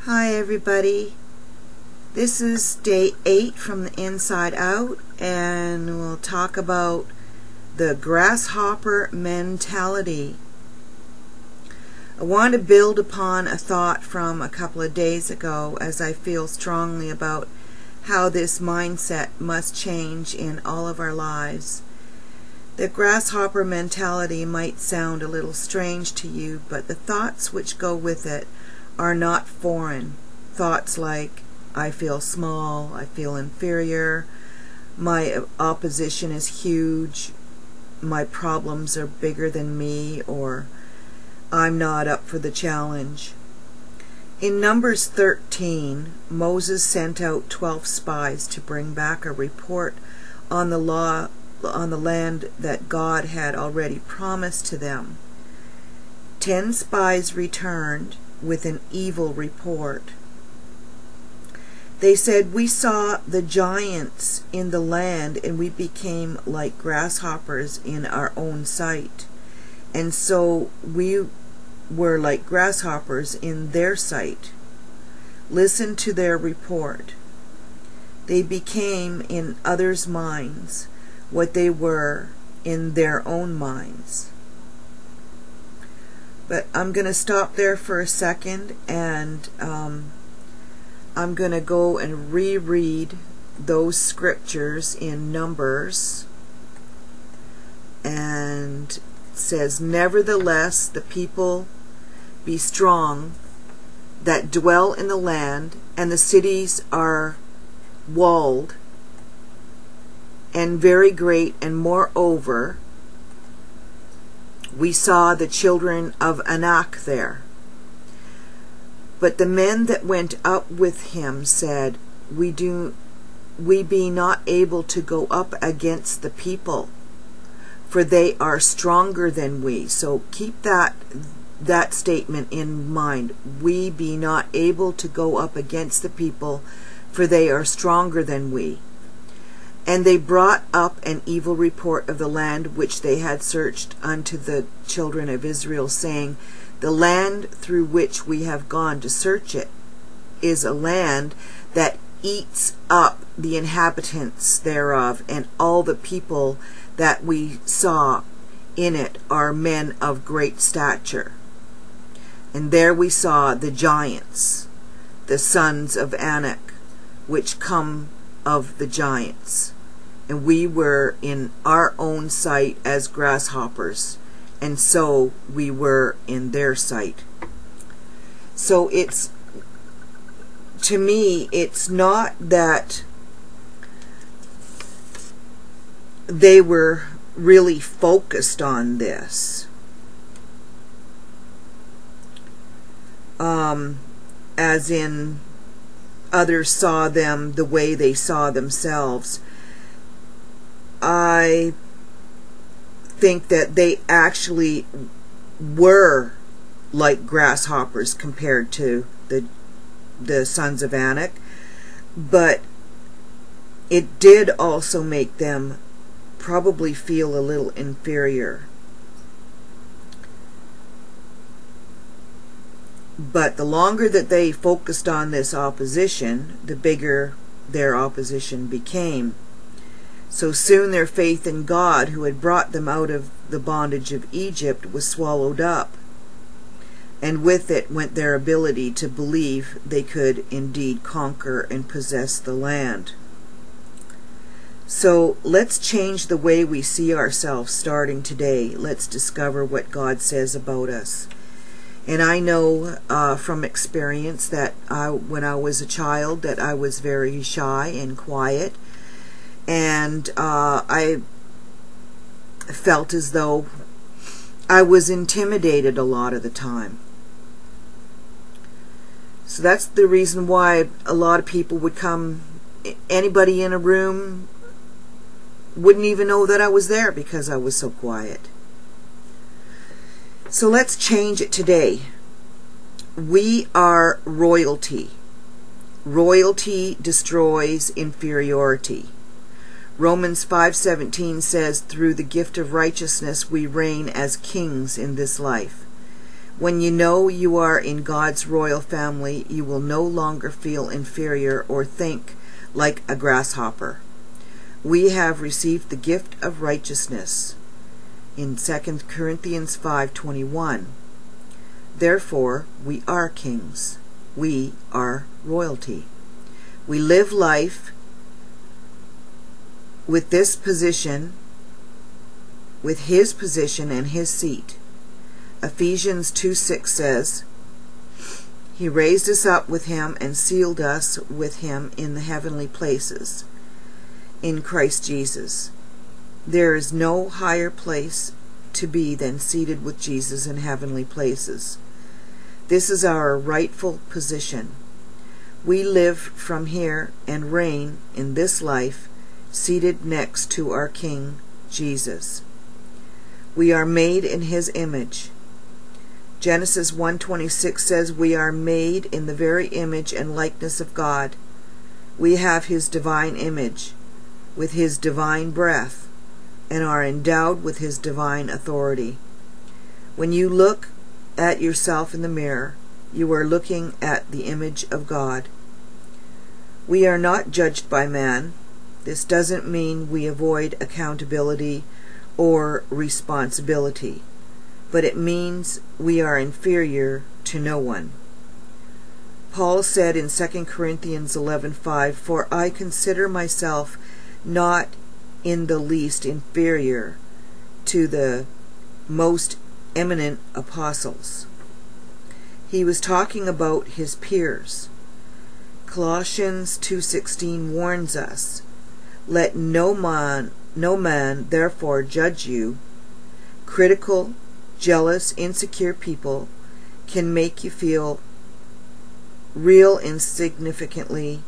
Hi everybody, this is day 8 from the Inside Out, and we'll talk about the grasshopper mentality. I want to build upon a thought from a couple of days ago, as I feel strongly about how this mindset must change in all of our lives. The grasshopper mentality might sound a little strange to you, but the thoughts which go with it are not foreign. Thoughts like, I feel small, I feel inferior, my opposition is huge, my problems are bigger than me, or I'm not up for the challenge. In Numbers 13, Moses sent out 12 spies to bring back a report on the land that God had already promised to them. 10 spies returned with an evil report. They said, "We saw the giants in the land, and we became like grasshoppers in our own sight. And so we were like grasshoppers in their sight." Listen to their report. They became in others' minds what they were in their own minds. But I'm going to stop there for a second, and I'm going to go and reread those scriptures in Numbers. And it says, "Nevertheless, the people be strong that dwell in the land, and the cities are walled and very great, and moreover, we saw the children of Anak there. But the men that went up with him said, we be not able to go up against the people, for they are stronger than we." So keep that statement in mind. We be not able to go up against the people, for they are stronger than we. "And they brought up an evil report of the land which they had searched unto the children of Israel, saying, The land through which we have gone to search it is a land that eats up the inhabitants thereof, and all the people that we saw in it are men of great stature. And there we saw the giants, the sons of Anak, which come of the giants. And we were in our own sight as grasshoppers, and so we were in their sight." So to me, it's not that they were really focused on this, as in others saw them the way they saw themselves. I think that they actually were like grasshoppers compared to the sons of Anak, but it did also make them probably feel a little inferior. But the longer that they focused on this opposition, the bigger their opposition became. So soon their faith in God, who had brought them out of the bondage of Egypt, was swallowed up, and with it went their ability to believe they could indeed conquer and possess the land. So let's change the way we see ourselves starting today. Let's discover what God says about us. And I know from experience that when I was a child, that I was very shy and quiet, and I felt as though I was intimidated a lot of the time. So that's the reason why a lot of people would come, anybody in a room wouldn't even know that I was there because I was so quiet. So let's change it today. We are royalty. Royalty destroys inferiority. Romans 5:17 says, "Through the gift of righteousness we reign as kings in this life." When you know you are in God's royal family, you will no longer feel inferior or think like a grasshopper. We have received the gift of righteousness in 2 Corinthians 5:21. Therefore, we are kings. We are royalty. We live life with this position, with his position and his seat. Ephesians 2:6 says, He raised us up with him and sealed us with him in the heavenly places, in Christ Jesus. There is no higher place to be than seated with Jesus in heavenly places. This is our rightful position. We live from here and reign in this life, seated next to our King, Jesus. We are made in his image. Genesis 1:26 says we are made in the very image and likeness of God. We have his divine image, with his divine breath, and are endowed with his divine authority. When you look at yourself in the mirror, you are looking at the image of God. We are not judged by man. This doesn't mean we avoid accountability or responsibility, but it means we are inferior to no one. Paul said in 2 Corinthians 11:5, For I consider myself not in the least inferior to the most eminent apostles. He was talking about his peers. Colossians 2:16 warns us, Let no man therefore judge you. Critical, jealous, insecure people can make you feel real insignificantly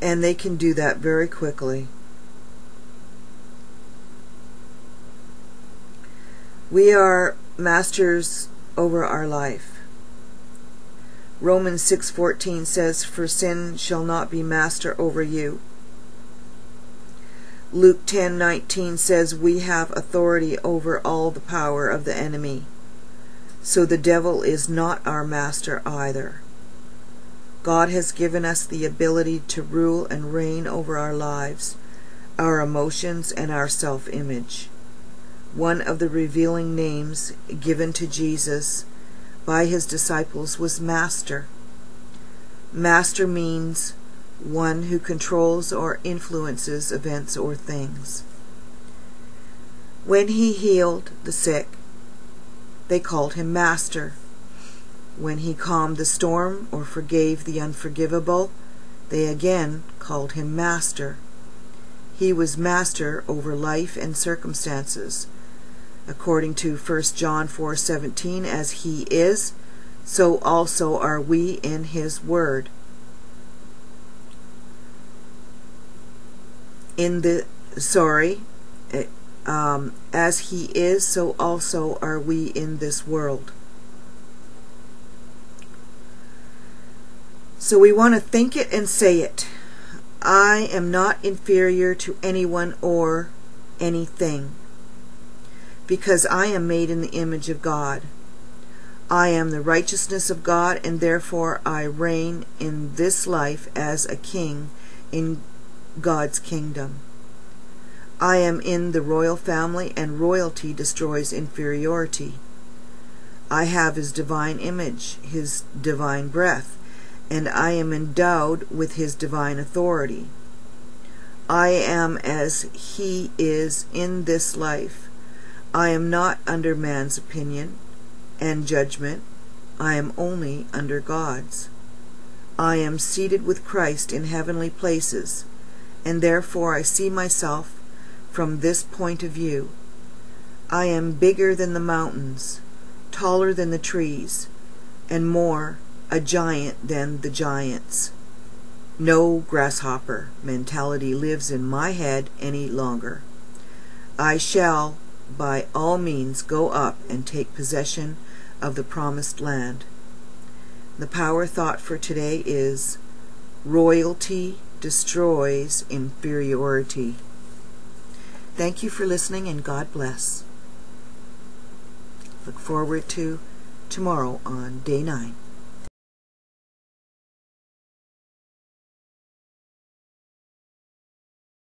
and they can do that very quickly. We are masters over our life. Romans 6:14 says, For sin shall not be master over you. Luke 10:19 says, We have authority over all the power of the enemy. So the devil is not our master either. God has given us the ability to rule and reign over our lives, our emotions, and our self-image. One of the revealing names given to Jesus by his disciples was Master. Master means one who controls or influences events or things. When he healed the sick, they called him Master. When he calmed the storm or forgave the unforgivable, they again called him Master. He was master over life and circumstances. According to 1 John 4:17, as he is, so also are we in his word. As he is, so also are we in this world. So we want to think it and say it. I am not inferior to anyone or anything, because I am made in the image of God. I am the righteousness of God, and therefore I reign in this life as a king in God's kingdom. I am in the royal family, and royalty destroys inferiority. I have his divine image, his divine breath, and I am endowed with his divine authority. I am as he is in this life. I am not under man's opinion and judgment. I am only under God's. I am seated with Christ in heavenly places, and therefore I see myself from this point of view. I am bigger than the mountains, taller than the trees, and more a giant than the giants. No grasshopper mentality lives in my head any longer. I shall by all means go up and take possession of the promised land. The power thought for today is, royalty destroys inferiority. Thank you for listening, and God bless. Look forward to tomorrow on day 9.